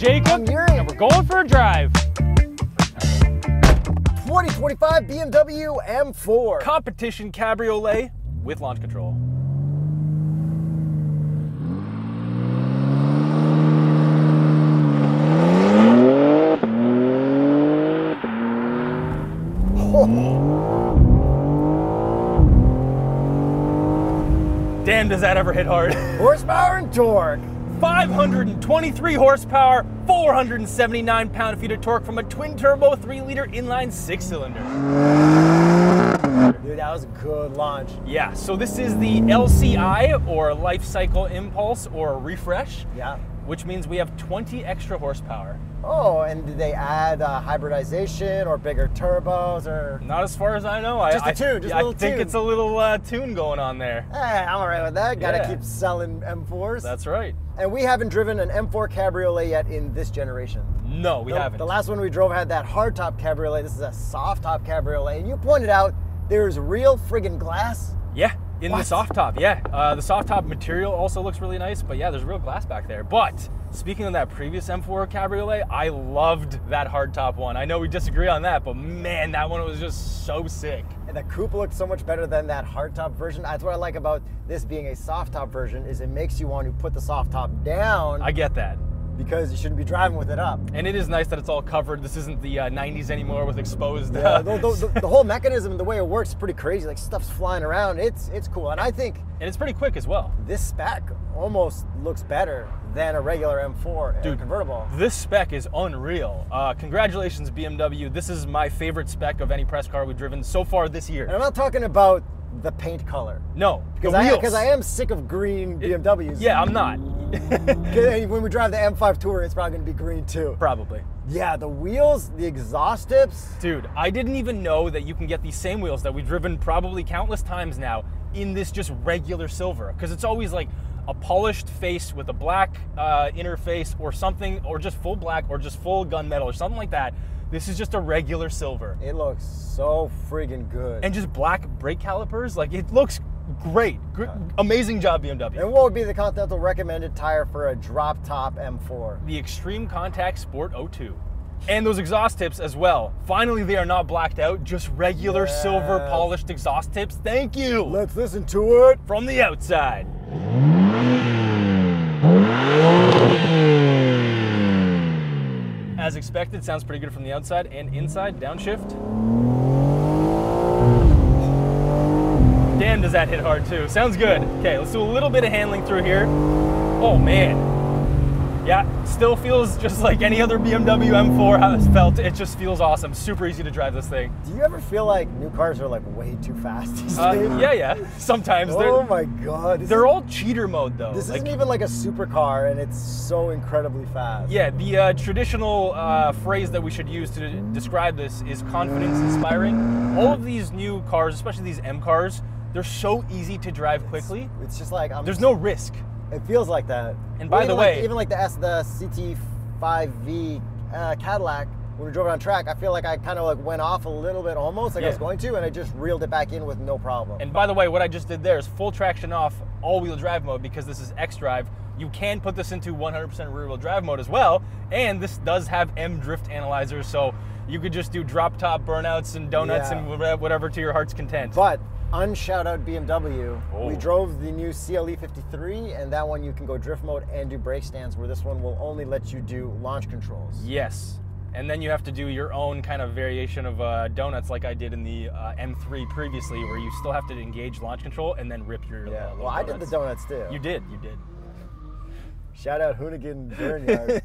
Jacob. I'm Yuri. And we're going for a drive. 2025 BMW M4 Competition Cabriolet with launch control. Damn, does that ever hit hard. Horsepower and torque. 523 horsepower, 479 pound-feet of torque from a twin-turbo 3-liter inline 6-cylinder. Dude, that was a good launch. Yeah, so this is the LCI, or Life Cycle Impulse, or Refresh. Yeah. Which means we have 20 extra horsepower. Oh, and did they add hybridization or bigger turbos or? Not as far as I know. Just a tune, just a little I think tune. it's a little tune going on there. Hey, I'm all right with that. Gotta Yeah. keep selling M4s. That's right. And we haven't driven an M4 Cabriolet yet in this generation. No, we haven't. The last one we drove had that hardtop Cabriolet. This is a soft top Cabriolet. And you pointed out there's real friggin' glass. Yeah, in What? the soft top, yeah. The soft top material also looks really nice, but yeah, there's real glass back there. But speaking of that previous M4 Cabriolet, I loved that hardtop one. I know we disagree on that, but man, that one was just so sick. And the coupe looked so much better than that hardtop version. That's what I like about this being a soft top version, is it makes you want to put the soft top down. I get that. Because you shouldn't be driving with it up. And it is nice that it's all covered. This isn't the 90s anymore with exposed. Yeah, the whole mechanism and the way it works is pretty crazy. Like, stuff's flying around. It's cool. And I think And it's pretty quick as well. this spec almost looks better than a regular M4 Dude, convertible. This spec is unreal. Congratulations, BMW. This is my favorite spec of any press car we've driven so far this year. And I'm not talking about the paint color. No, Because the wheels. because I am sick of green BMWs. Yeah, I'm not. When we drive the M5 Touring, it's probably going to be green too. Probably. Yeah, the wheels, the exhaust tips. Dude, I didn't even know that you can get these same wheels that we've driven probably countless times now in this just regular silver. Because it's always like a polished face with a black inner face or something, or just full black or just full gunmetal or something like that. This is just a regular silver. It looks so friggin' good. And just black brake calipers. Like, it looks great. Amazing job, BMW. And what would be the Continental recommended tire for a drop top M4? The Extreme Contact Sport 02. And those exhaust tips as well. Finally, they are not blacked out, just regular silver polished exhaust tips. Thank you. Let's listen to it. From the outside. As expected, sounds pretty good from the outside. And inside, downshift. Damn, does that hit hard too. Sounds good. Okay, let's do a little bit of handling through here. Oh man. Yeah, still feels just like any other BMW M4 has felt. It just feels awesome. Super easy to drive this thing. Do you ever feel like new cars are like way too fast these days? Yeah. Sometimes. Oh my God. They're all cheater mode though. This isn't even like a supercar, and it's so incredibly fast. Yeah, the traditional phrase that we should use to describe this is confidence inspiring. All of these new cars, especially these M cars, they're so easy to drive quickly. It's just like there's no risk. It feels like that. And by the way, even like the CT5V Cadillac, when we drove it on track, I feel like I kind of like went off a little bit almost, like I was going to, and I just reeled it back in with no problem. And by the way, what I just did there is full traction off, all-wheel drive mode, because this is xDrive. You can put this into 100% rear-wheel drive mode as well, and this does have M drift analyzers, so you could just do drop-top burnouts and donuts and whatever to your heart's content. But unshout out BMW. Oh. We drove the new CLE53, and that one you can go drift mode and do brake stands, where this one will only let you do launch controls. Yes. And then you have to do your own kind of variation of donuts like I did in the M3 previously, where you still have to engage launch control and then rip your Yeah, little well, I donuts. did the donuts too. You did. Shout out Hoonigan Burnyard.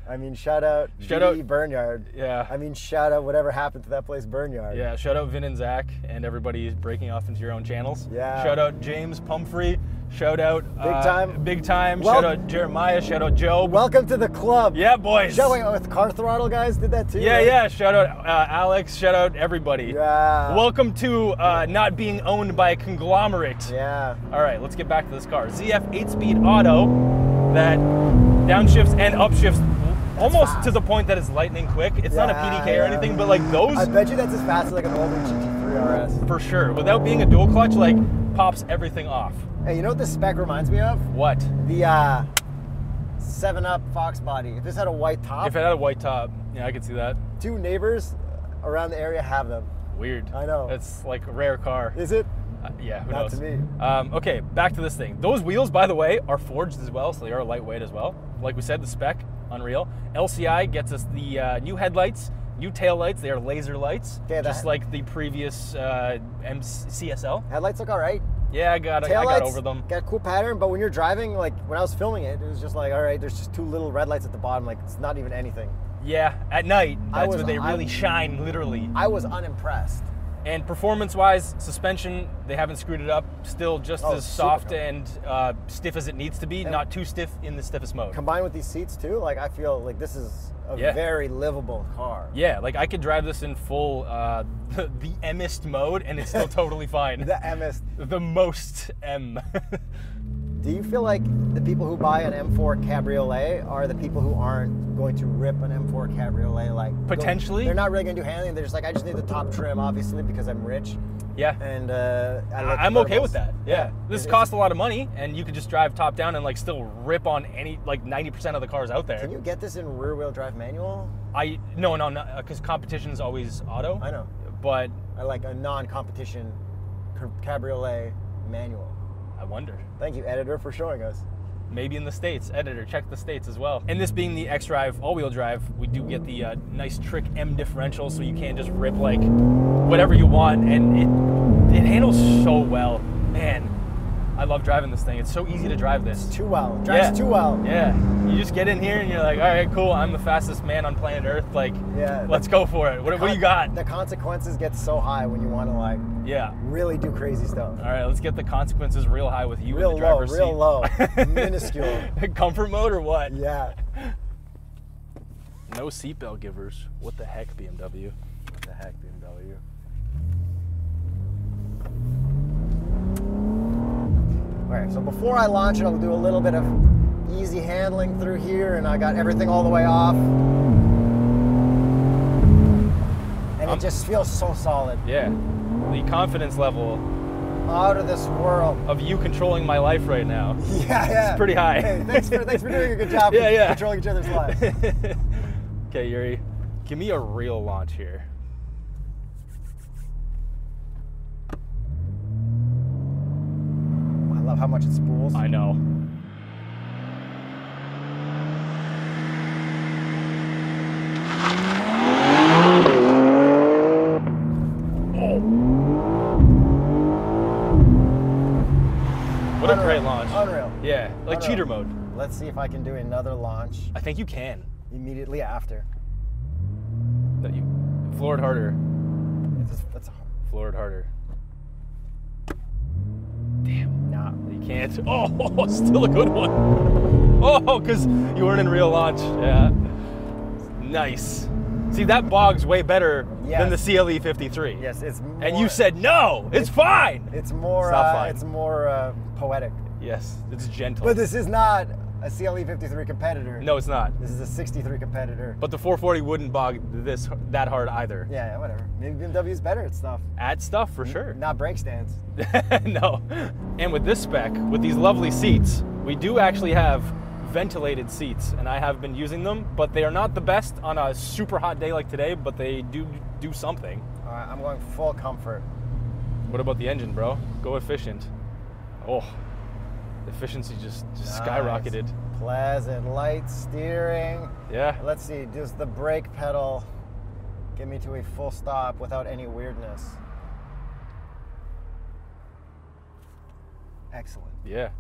I mean, shout out GE Burnyard. Yeah. I mean, shout out whatever happened to that place, Burnyard. Yeah, shout out Vin and Zach and everybody breaking off into your own channels. Yeah. Shout out James Pumphrey. Shout out Big Time. Well, shout out Jeremiah. Shout out Joe. Welcome to the club. Yeah, boys. Shout out with Car Throttle guys did that too. Yeah, right? yeah. Shout out Alex. Shout out everybody. Yeah. Welcome to not being owned by a conglomerate. Yeah. All right, let's get back to this car. ZF 8-speed auto that downshifts and upshifts almost fast. to the point that it's lightning quick. It's not a PDK or anything, but like those. I bet you that's as fast as like an older GT3 RS. For sure. Without being a dual clutch, like pops everything off. Hey, you know what this spec reminds me of? What? The 7-Up Fox body. If this had a white top. If it had a white top, yeah, I could see that. 2 neighbors around the area have them. Weird. I know. It's like a rare car. Is it? Yeah, who Not knows? to me. Okay, back to this thing. Those wheels, by the way, are forged as well, so they are lightweight as well. Like we said, the spec, unreal. LCI gets us the new headlights, new tail lights. They are laser lights, just like the previous CSL. Headlights look all right. Yeah, I got over them. Got a cool pattern, but when you're driving, like when I was filming it, it was just like, all right, there's just 2 little red lights at the bottom. Like it's not even anything. Yeah, at night, that's when they really shine, literally. I was unimpressed. And performance-wise, suspension, they haven't screwed it up. Still just as soft and stiff as it needs to be, not too stiff in the stiffest mode. Combined with these seats too, like I feel like this is a very livable car. Yeah, like I could drive this in full the Mist mode and it's still totally fine. The Mist. The most M. Do you feel like the people who buy an M4 Cabriolet are the people who aren't going to rip an M4 Cabriolet? Like potentially, they're not really going to do handling. They're just like, I just need the top trim, obviously, because I'm rich. Yeah, and I'm okay with that. Yeah, this costs a lot of money, and you could just drive top down and like still rip on any 90% of the cars out there. Can you get this in rear-wheel drive manual? No, because competition is always auto. I know, but I like a non-competition Cabriolet manual. I wonder. Thank you, editor, for showing us. Maybe in the States. Editor, check the States as well. And this being the xDrive all-wheel drive, we do get the nice trick M differential, so you can't just rip like whatever you want, and it handles so well. Man, I love driving this thing. It's so easy to drive this. It's too well. It drives too well. Yeah. You just get in here and you're like, all right, cool. I'm the fastest man on planet Earth. Like, let's go for it. What do you got? The consequences get so high when you want to like really do crazy stuff. All right, let's get the consequences real high with you real in the driver's seat. Real low, minuscule. Comfort mode or what? Yeah. No seatbelt givers. What the heck, BMW? What the heck, BMW? All right, so before I launch it, I'll do a little bit of easy handling through here, and I got everything all the way off. And it just feels so solid. Yeah, the confidence level out of this world of you controlling my life right now. Yeah. It's pretty high. Hey, thanks for doing a good job controlling each other's lives. Okay, Yuri, give me a real launch here. I love how much it spools. I know. What a great launch. Unreal. Yeah, like cheater mode. Let's see if I can do another launch. I think you can. Immediately after. No, you floor it harder. Floor it harder. Damn. Nah. You can't. Oh, still a good one. Oh, because you weren't in real launch. Yeah. Nice. See, that bog's way better than the CLE53. Yes, it's more, and you said, no, it's fine. It's more, fine. It's more poetic. Yes, it's gentle. But this is not a CLE53 competitor. No, it's not. This is a 63 competitor. But the 440 wouldn't bog that hard either. Yeah, whatever. Maybe BMW's better at stuff. At stuff, for sure. Not brake stands. No. And with this spec, with these lovely seats, we do actually have ventilated seats, and I have been using them, but they are not the best on a super hot day like today, but they do something. All right, I'm going full comfort. What about the engine, bro? Go efficient. Oh, efficiency just nice. Skyrocketed. Pleasant, light steering. Yeah. Let's see, does the brake pedal get me to a full stop without any weirdness? Excellent. Yeah.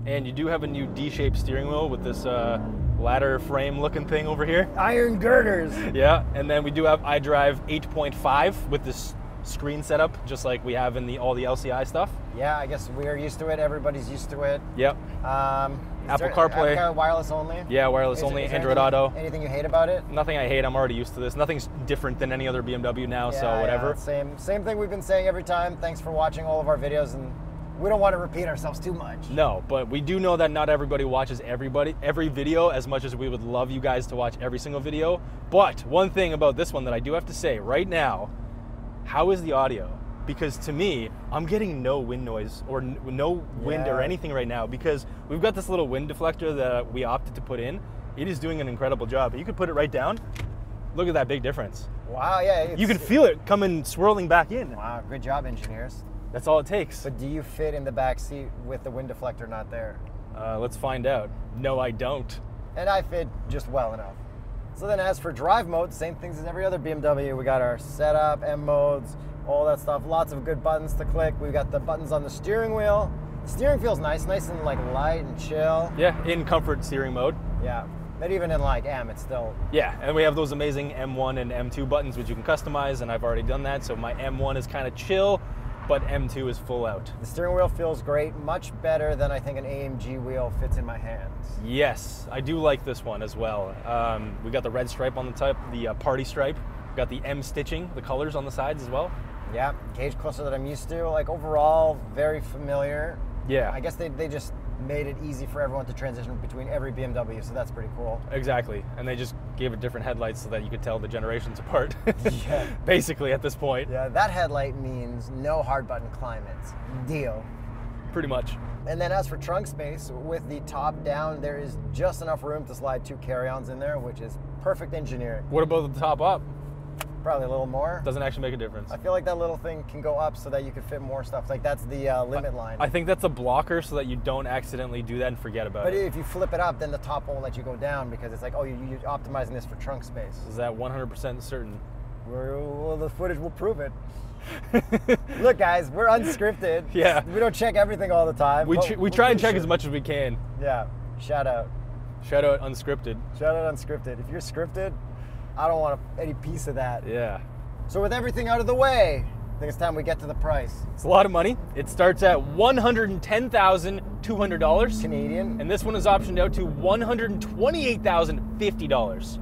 And you do have a new D-shaped steering wheel with this ladder frame looking thing over here. Iron girders. Yeah, and then we do have iDrive 8.5 with this screen setup, just like we have in all the LCI stuff. Yeah, I guess we're used to it. Everybody's used to it. Yep. Apple CarPlay. Apple wireless only? Yeah, wireless only. Android Auto. Anything you hate about it? Nothing I hate. I'm already used to this. Nothing's different than any other BMW now, so whatever. Yeah, same thing we've been saying every time. Thanks for watching all of our videos, and we don't want to repeat ourselves too much. No, but we do know that not everybody watches every video as much as we would love you guys to watch every single video. But one thing about this one that I do have to say right now, how is the audio? because to me, I'm getting no wind noise or no wind or anything right now because we've got this little wind deflector that we opted to put in. It is doing an incredible job. You could put it right down. Look at that big difference. Wow, yeah. You can feel it coming swirling back in. Wow, good job, engineers. That's all it takes. But do you fit in the back seat with the wind deflector not there? Let's find out. No, I don't. And I fit just well enough. So then as for drive mode, same things as every other BMW. We got our setup, M modes, all that stuff. Lots of good buttons to click. We've got the buttons on the steering wheel. The steering feels nice and like light and chill. Yeah, in comfort steering mode. Yeah, but even in like M, it's still... Yeah, and we have those amazing M1 and M2 buttons, which you can customize, and I've already done that. So my M1 is kind of chill, but M2 is full out. The steering wheel feels great, much better than I think an AMG wheel fits in my hands. Yes, I do like this one as well. We got the red stripe on the top, the party stripe. We got the M stitching, the colors on the sides as well. Yeah, gauge cluster that I'm used to. Like overall, very familiar. Yeah. I guess they just made it easy for everyone to transition between every BMW, so that's pretty cool. Exactly, and they just gave it different headlights so that you could tell the generations apart. Yeah. Basically at this point. Yeah, that headlight means no hard button climates. Deal. Pretty much. And then as for trunk space, with the top down, there is just enough room to slide 2 carry-ons in there, which is perfect engineering. What about the top up? Probably a little more. Doesn't actually make a difference. I feel like that little thing can go up so that you can fit more stuff. Like that's the limit line. I think that's a blocker so that you don't accidentally do that and forget about it. But if you flip it up, then the top won't let you go down because it's like, oh, you're optimizing this for trunk space. Is that 100% certain? Well, the footage will prove it. Look, guys, we're unscripted. Yeah. We don't check everything all the time. We try and check as much as we can. Yeah. Shout out. Shout out unscripted. Shout out unscripted. If you're scripted, I don't want any piece of that. Yeah. So with everything out of the way, I think it's time we get to the price. It's a lot of money. It starts at $110,200 Canadian. And this one is optioned out to $128,050.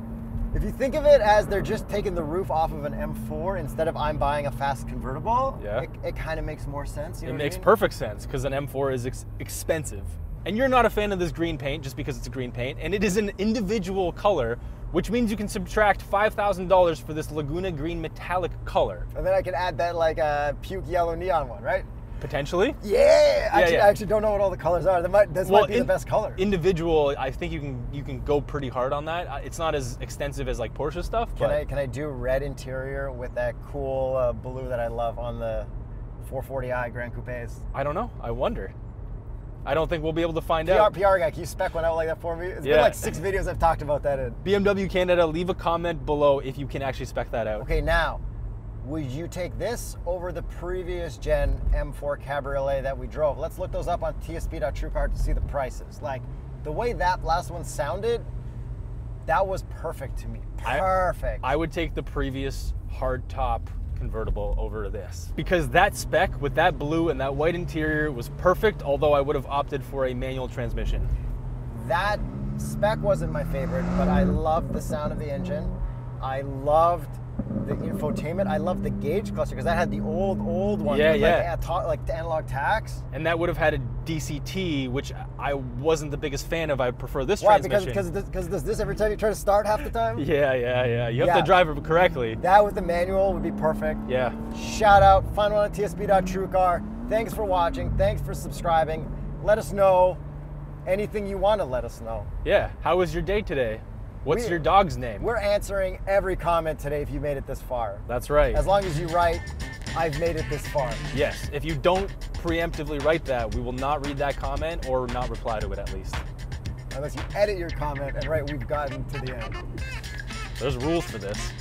If you think of it as they're just taking the roof off of an M4 instead of I'm buying a fast convertible, yeah, it kind of makes more sense. You know it makes perfect sense because an M4 is expensive. And you're not a fan of this green paint just because it's a green paint, and it is an individual color, which means you can subtract $5,000 for this Laguna green metallic color. And then I can add that like a puke yellow neon one, right? Potentially. Yeah. I actually don't know what all the colors are. This might be the best color. Individual, I think you can go pretty hard on that. It's not as extensive as like Porsche stuff. Can I do red interior with that cool blue that I love on the 440i Grand Coupes? I don't know. I wonder. I don't think we'll be able to find out. PR guy, can you spec one out like that for me? It's been like 6 videos I've talked about that in. BMW Canada, leave a comment below if you can actually spec that out. Okay, now, would you take this over the previous gen M4 Cabriolet that we drove? Let's look those up on tsp.truecar to see the prices. Like, the way that last one sounded, that was perfect to me. Perfect. I would take the previous hardtop convertible over this because that spec with that blue and that white interior was perfect, although I would have opted for a manual transmission. That spec wasn't my favorite, but I loved the sound of the engine. I loved the infotainment. I loved the gauge cluster because that had the old one. Yeah, with yeah. Like the analog tacks. And that would have had a DCT, which I wasn't the biggest fan of. I prefer this Why? transmission. Because this every time you try to start half the time? Yeah. You have to drive it correctly. That with the manual would be perfect. Yeah. Shout out, find one on tsp.truecar. Thanks for watching. Thanks for subscribing. Let us know anything you want to let us know. Yeah. How was your day today? What's your dog's name? We're answering every comment today if you made it this far. That's right. As long as you write, I've made it this far. Yes. If you don't preemptively write that, we will not read that comment or not reply to it at least. Unless you edit your comment and write, we've gotten to the end. There's rules for this.